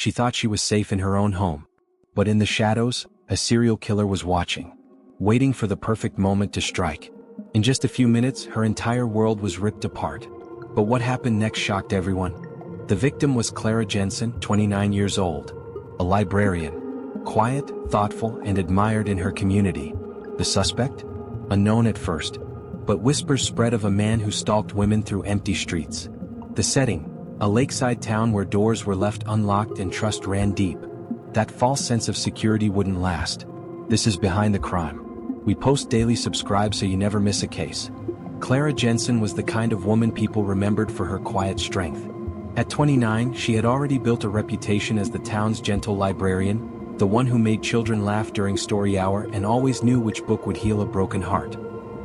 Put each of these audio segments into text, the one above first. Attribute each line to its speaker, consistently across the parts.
Speaker 1: She thought she was safe in her own home. But in the shadows, a serial killer was watching, waiting for the perfect moment to strike. In just a few minutes, her entire world was ripped apart. But what happened next shocked everyone. The victim was Clara Jensen, 29 years old, a librarian, quiet, thoughtful, and admired in her community. The suspect? Unknown at first, but whispers spread of a man who stalked women through empty streets. The setting? A lakeside town where doors were left unlocked and trust ran deep. That false sense of security wouldn't last. This is Behind the Crime. We post daily. Subscribe so you never miss a case. Clara Jensen was the kind of woman people remembered for her quiet strength. At 29, she had already built a reputation as the town's gentle librarian, the one who made children laugh during story hour and always knew which book would heal a broken heart.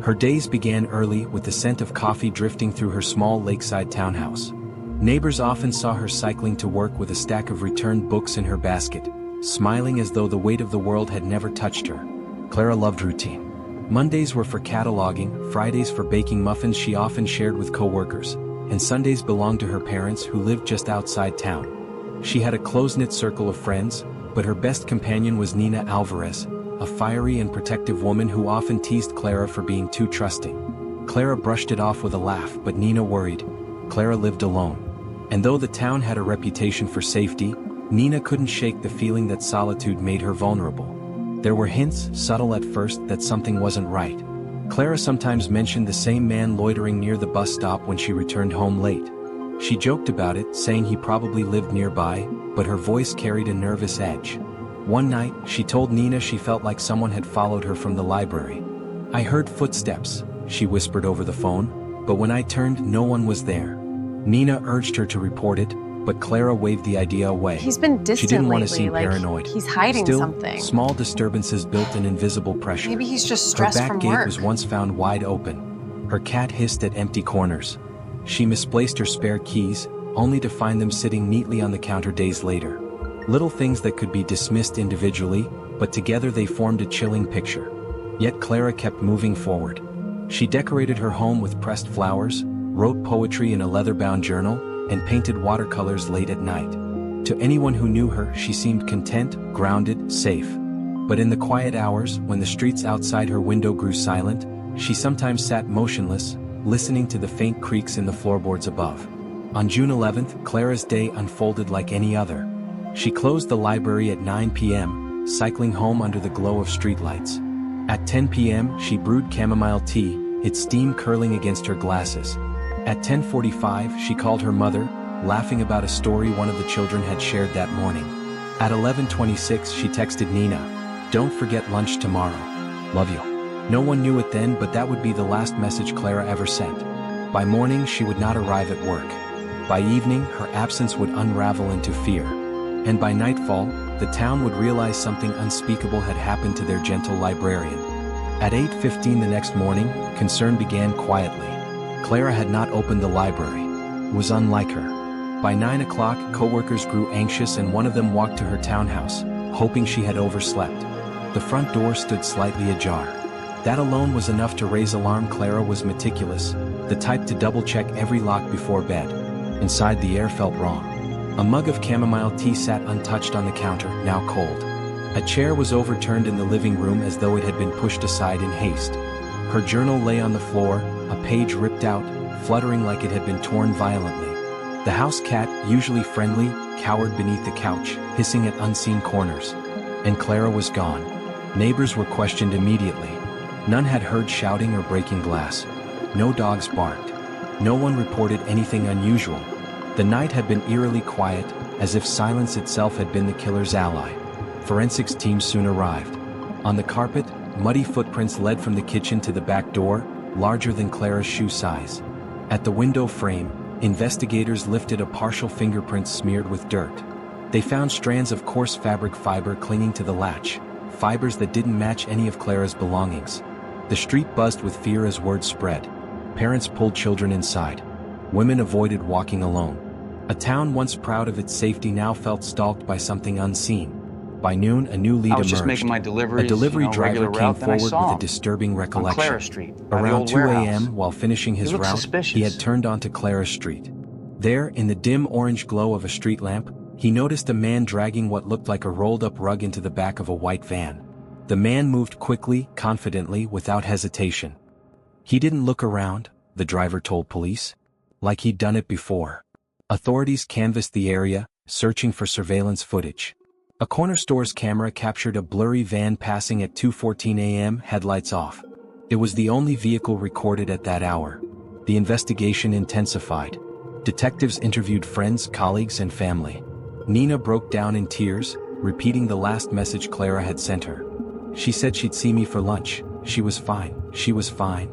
Speaker 1: Her days began early with the scent of coffee drifting through her small lakeside townhouse. Neighbors often saw her cycling to work with a stack of returned books in her basket, smiling as though the weight of the world had never touched her. Clara loved routine. Mondays were for cataloging, Fridays for baking muffins she often shared with co-workers, and Sundays belonged to her parents who lived just outside town. She had a close-knit circle of friends, but her best companion was Nina Alvarez, a fiery and protective woman who often teased Clara for being too trusting. Clara brushed it off with a laugh, but Nina worried. Clara lived alone. And though the town had a reputation for safety, Nina couldn't shake the feeling that solitude made her vulnerable. There were hints, subtle at first, that something wasn't right. Clara sometimes mentioned the same man loitering near the bus stop when she returned home late. She joked about it, saying he probably lived nearby, but her voice carried a nervous edge. One night, she told Nina she felt like someone had followed her from the library. "I heard footsteps," she whispered over the phone, but when I turned, no one was there. Nina urged her to report it, but Clara waved the idea away.
Speaker 2: He's been distant
Speaker 1: She didn't want to
Speaker 2: lately,
Speaker 1: seem paranoid.
Speaker 2: He's hiding
Speaker 1: Still,
Speaker 2: something.
Speaker 1: Small disturbances built an invisible pressure.
Speaker 2: Maybe he's just stressed
Speaker 1: Her
Speaker 2: from
Speaker 1: back gate
Speaker 2: work.
Speaker 1: was once found wide open. Her cat hissed at empty corners. She misplaced her spare keys, only to find them sitting neatly on the counter days later. Little things that could be dismissed individually, but together they formed a chilling picture. Yet Clara kept moving forward. She decorated her home with pressed flowers, wrote poetry in a leather-bound journal, and painted watercolors late at night. To anyone who knew her, she seemed content, grounded, safe. But in the quiet hours, when the streets outside her window grew silent, she sometimes sat motionless, listening to the faint creaks in the floorboards above. On June 11th, Clara's day unfolded like any other. She closed the library at 9 p.m., cycling home under the glow of streetlights. At 10 p.m., she brewed chamomile tea, its steam curling against her glasses. At 10:45, she called her mother, laughing about a story one of the children had shared that morning. At 11:26, she texted Nina, "Don't forget lunch tomorrow. Love you." No one knew it then, but that would be the last message Clara ever sent. By morning, she would not arrive at work. By evening, her absence would unravel into fear. And by nightfall, the town would realize something unspeakable had happened to their gentle librarian. At 8:15 the next morning, concern began quietly. Clara had not opened the library. It was unlike her. By 9 o'clock, co-workers grew anxious and one of them walked to her townhouse, hoping she had overslept. The front door stood slightly ajar. That alone was enough to raise alarm. Clara was meticulous, the type to double-check every lock before bed. Inside, the air felt wrong. A mug of chamomile tea sat untouched on the counter, now cold. A chair was overturned in the living room as though it had been pushed aside in haste. Her journal lay on the floor, a page ripped out, fluttering like it had been torn violently. The house cat, usually friendly, cowered beneath the couch, hissing at unseen corners. And Clara was gone. Neighbors were questioned immediately. None had heard shouting or breaking glass. No dogs barked. No one reported anything unusual. The night had been eerily quiet, as if silence itself had been the killer's ally. Forensics teams soon arrived. On the carpet, muddy footprints led from the kitchen to the back door, larger than Clara's shoe size. At the window frame, investigators lifted a partial fingerprint smeared with dirt. They found strands of coarse fabric fiber clinging to the latch, fibers that didn't match any of Clara's belongings. The street buzzed with fear as word spread. Parents pulled children inside. Women avoided walking alone. A town once proud of its safety now felt stalked by something unseen. By noon, a new lead
Speaker 3: I was
Speaker 1: emerged.
Speaker 3: just making my deliveries,
Speaker 1: A delivery
Speaker 3: regular
Speaker 1: driver came
Speaker 3: route, then I
Speaker 1: forward
Speaker 3: saw
Speaker 1: with a
Speaker 3: him
Speaker 1: disturbing recollection.
Speaker 3: on Clara Street, by the
Speaker 1: Around
Speaker 3: old
Speaker 1: 2
Speaker 3: warehouse.
Speaker 1: a.m., while finishing his
Speaker 3: He looked
Speaker 1: route,
Speaker 3: suspicious.
Speaker 1: he had turned onto Clara Street. There, in the dim orange glow of a street lamp, He noticed a man dragging what looked like a rolled-up rug into the back of a white van. The man moved quickly, confidently, without hesitation. He didn't look around, the driver told police, like he'd done it before. Authorities canvassed the area, searching for surveillance footage. A corner store's camera captured a blurry van passing at 2:14 a.m., headlights off. It was the only vehicle recorded at that hour. The investigation intensified. Detectives interviewed friends, colleagues, and family. Nina broke down in tears, repeating the last message Clara had sent her. She said she'd see me for lunch. She was fine. She was fine.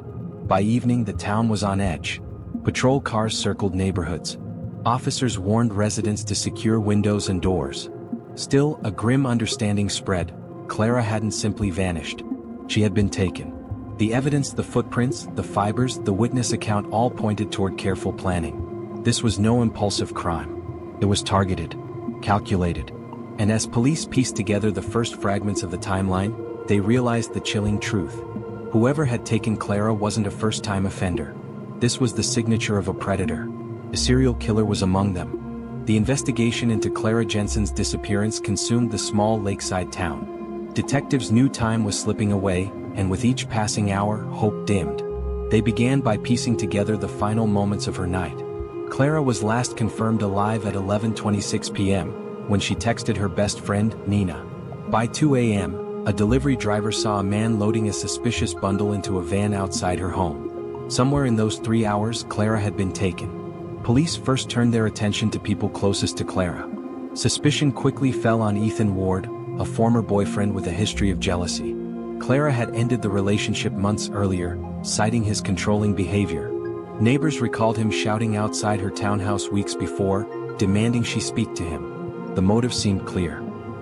Speaker 1: By evening, the town was on edge. Patrol cars circled neighborhoods. Officers warned residents to secure windows and doors. Still, a grim understanding spread. Clara hadn't simply vanished. She had been taken. The evidence, the footprints, the fibers, the witness account all pointed toward careful planning. This was no impulsive crime. It was targeted, calculated. And as police pieced together the first fragments of the timeline, they realized the chilling truth. Whoever had taken Clara wasn't a first-time offender. This was the signature of a predator. A serial killer was among them. The investigation into Clara Jensen's disappearance consumed the small lakeside town. Detectives knew time was slipping away, and with each passing hour, hope dimmed. They began by piecing together the final moments of her night. Clara was last confirmed alive at 11:26 p.m., when she texted her best friend, Nina. By 2 a.m., a delivery driver saw a man loading a suspicious bundle into a van outside her home. Somewhere in those 3 hours, Clara had been taken. Police first turned their attention to people closest to Clara. Suspicion quickly fell on Ethan Ward, a former boyfriend with a history of jealousy. Clara had ended the relationship months earlier, citing his controlling behavior. Neighbors recalled him shouting outside her townhouse weeks before, demanding she speak to him. The motive seemed clear.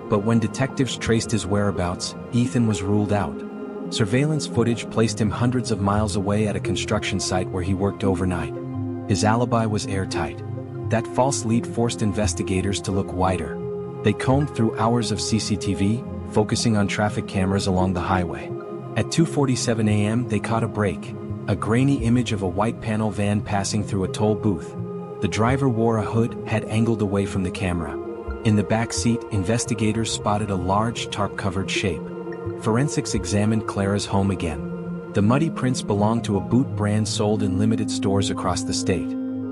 Speaker 1: But when detectives traced his whereabouts, Ethan was ruled out. Surveillance footage placed him hundreds of miles away at a construction site where he worked overnight. His alibi was airtight. That false lead forced investigators to look wider. They combed through hours of CCTV, focusing on traffic cameras along the highway. At 2:47 a.m., they caught a break. A grainy image of a white panel van passing through a toll booth. The driver wore a hood, head angled away from the camera. In the back seat, investigators spotted a large tarp-covered shape. Forensics examined Clara's home again. The muddy prints belonged to a boot brand sold in limited stores across the state.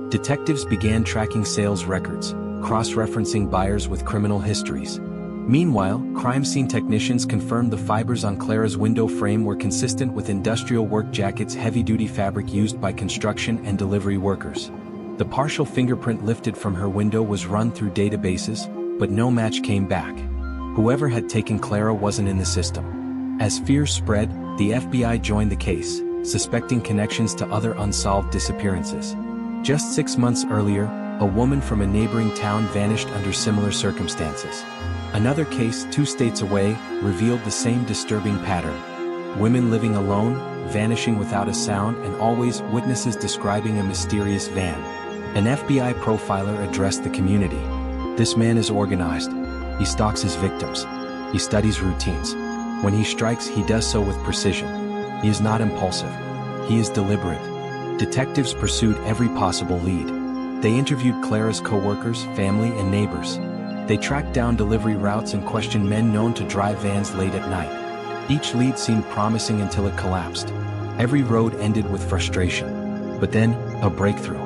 Speaker 1: Detectives began tracking sales records, cross-referencing buyers with criminal histories. Meanwhile, crime scene technicians confirmed the fibers on Clara's window frame were consistent with industrial work jackets, heavy-duty fabric used by construction and delivery workers. The partial fingerprint lifted from her window was run through databases, but no match came back. Whoever had taken Clara wasn't in the system. As fears spread, the FBI joined the case, suspecting connections to other unsolved disappearances. Just 6 months earlier, a woman from a neighboring town vanished under similar circumstances. Another case 2 states away revealed the same disturbing pattern. Women living alone, vanishing without a sound, and always witnesses describing a mysterious van. An FBI profiler addressed the community. This man is organized. He stalks his victims. He studies routines. When he strikes, he does so with precision. He is not impulsive. He is deliberate. Detectives pursued every possible lead. They interviewed Clara's co-workers, family, and neighbors. They tracked down delivery routes and questioned men known to drive vans late at night. Each lead seemed promising until it collapsed. Every road ended with frustration. But then, a breakthrough.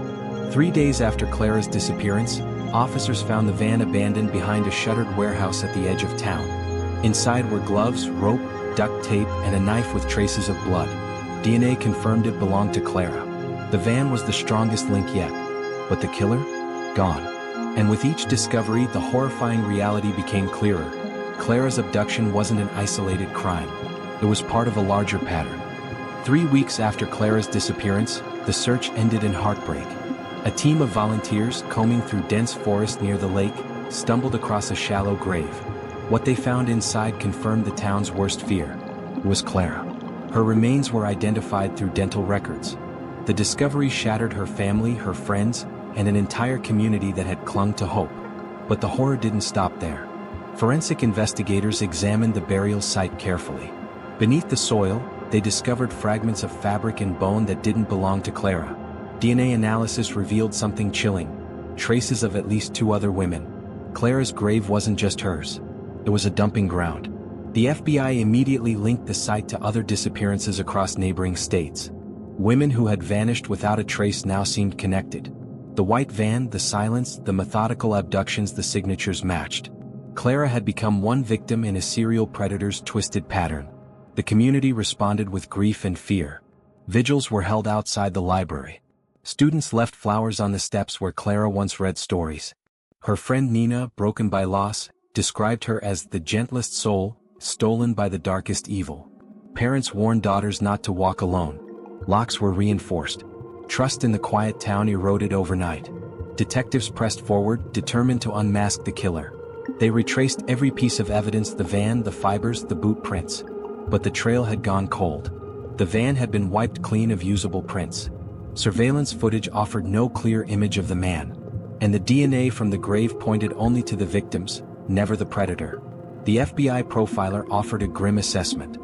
Speaker 1: 3 days after Clara's disappearance, officers found the van abandoned behind a shuttered warehouse at the edge of town. Inside were gloves, rope, duct tape, and a knife with traces of blood. DNA confirmed it belonged to Clara. The van was the strongest link yet. But the killer? Gone. And with each discovery, the horrifying reality became clearer. Clara's abduction wasn't an isolated crime. It was part of a larger pattern. 3 weeks after Clara's disappearance, the search ended in heartbreak. A team of volunteers, combing through dense forest near the lake, stumbled across a shallow grave. What they found inside confirmed the town's worst fear. It was Clara. Her remains were identified through dental records. The discovery shattered her family, her friends, and an entire community that had clung to hope. But the horror didn't stop there. Forensic investigators examined the burial site carefully. Beneath the soil, they discovered fragments of fabric and bone that didn't belong to Clara. DNA analysis revealed something chilling: traces of at least 2 other women. Clara's grave wasn't just hers. It was a dumping ground. The FBI immediately linked the site to other disappearances across neighboring states. Women who had vanished without a trace now seemed connected. The white van, the silence, the methodical abductions, the signatures matched. Clara had become one victim in a serial predator's twisted pattern. The community responded with grief and fear. Vigils were held outside the library. Students left flowers on the steps where Clara once read stories. Her friend Nina, broken by loss, described her as the gentlest soul, stolen by the darkest evil. Parents warned daughters not to walk alone. Locks were reinforced. Trust in the quiet town eroded overnight. Detectives pressed forward, determined to unmask the killer. They retraced every piece of evidence: the van, the fibers, the boot prints. But the trail had gone cold. The van had been wiped clean of usable prints. Surveillance footage offered no clear image of the man. And the DNA from the grave pointed only to the victims, never the predator. The FBI profiler offered a grim assessment.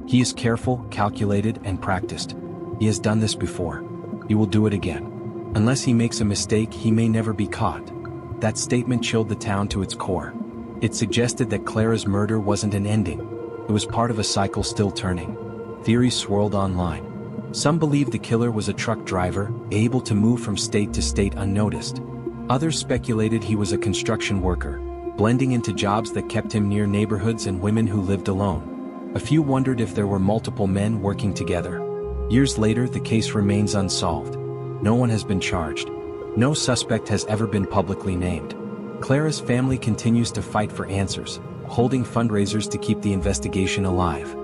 Speaker 1: He is careful, calculated, and practiced. He has done this before. He will do it again. Unless he makes a mistake, he may never be caught. That statement chilled the town to its core. It suggested that Clara's murder wasn't an ending. It was part of a cycle still turning. Theories swirled online. Some believed the killer was a truck driver, able to move from state to state unnoticed. Others speculated he was a construction worker, blending into jobs that kept him near neighborhoods and women who lived alone. A few wondered if there were multiple men working together. Years later, the case remains unsolved. No one has been charged. No suspect has ever been publicly named. Clara's family continues to fight for answers, holding fundraisers to keep the investigation alive.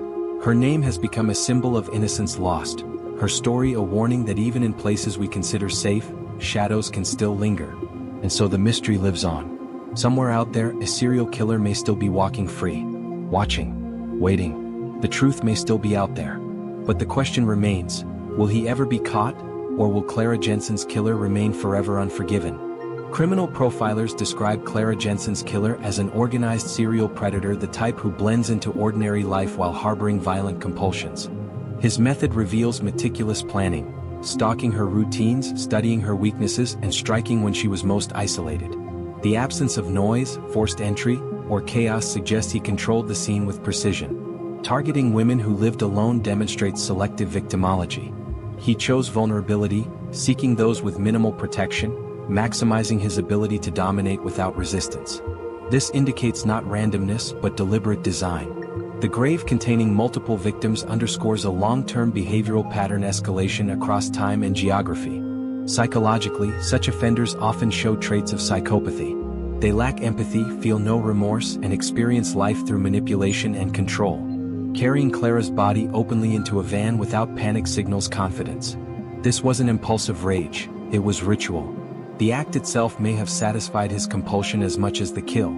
Speaker 1: Her name has become a symbol of innocence lost. Her story a warning that even in places we consider safe, shadows can still linger. And so the mystery lives on. Somewhere out there, a serial killer may still be walking free, watching, waiting. The truth may still be out there. But the question remains, will he ever be caught, or will Clara Jensen's killer remain forever unforgiven? Criminal profilers describe Clara Jensen's killer as an organized serial predator, the type who blends into ordinary life while harboring violent compulsions. His method reveals meticulous planning, stalking her routines, studying her weaknesses, and striking when she was most isolated. The absence of noise, forced entry, or chaos suggests he controlled the scene with precision. Targeting women who lived alone demonstrates selective victimology. He chose vulnerability, seeking those with minimal protection, maximizing his ability to dominate without resistance. This indicates not randomness but deliberate design. The grave containing multiple victims underscores a long-term behavioral pattern: escalation across time and geography. Psychologically, such offenders often show traits of psychopathy. They lack empathy, feel no remorse, and experience life through manipulation and control. Carrying Clara's body openly into a van without panic signals confidence. This wasn't impulsive rage, it was ritual. The act itself may have satisfied his compulsion as much as the kill.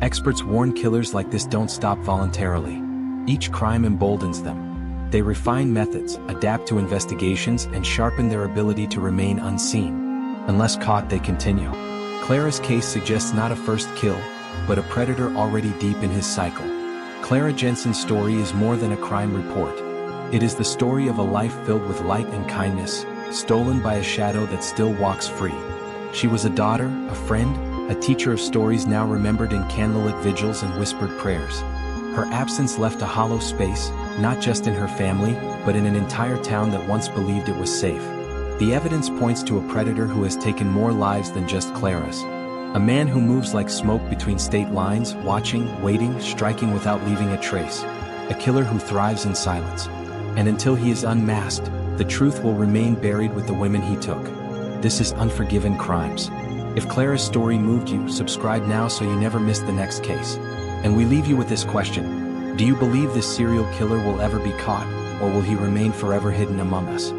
Speaker 1: Experts warn killers like this don't stop voluntarily. Each crime emboldens them. They refine methods, adapt to investigations, and sharpen their ability to remain unseen. Unless caught, they continue. Clara's case suggests not a first kill, but a predator already deep in his cycle. Clara Jensen's story is more than a crime report. It is the story of a life filled with light and kindness, stolen by a shadow that still walks free. She was a daughter, a friend, a teacher of stories now remembered in candlelit vigils and whispered prayers. Her absence left a hollow space, not just in her family, but in an entire town that once believed it was safe. The evidence points to a predator who has taken more lives than just Clara's. A man who moves like smoke between state lines, watching, waiting, striking without leaving a trace. A killer who thrives in silence. And until he is unmasked, the truth will remain buried with the women he took. This is Unforgiven Crimes. If Clara's story moved you, subscribe now so you never miss the next case. And we leave you with this question. Do you believe this serial killer will ever be caught, or will he remain forever hidden among us?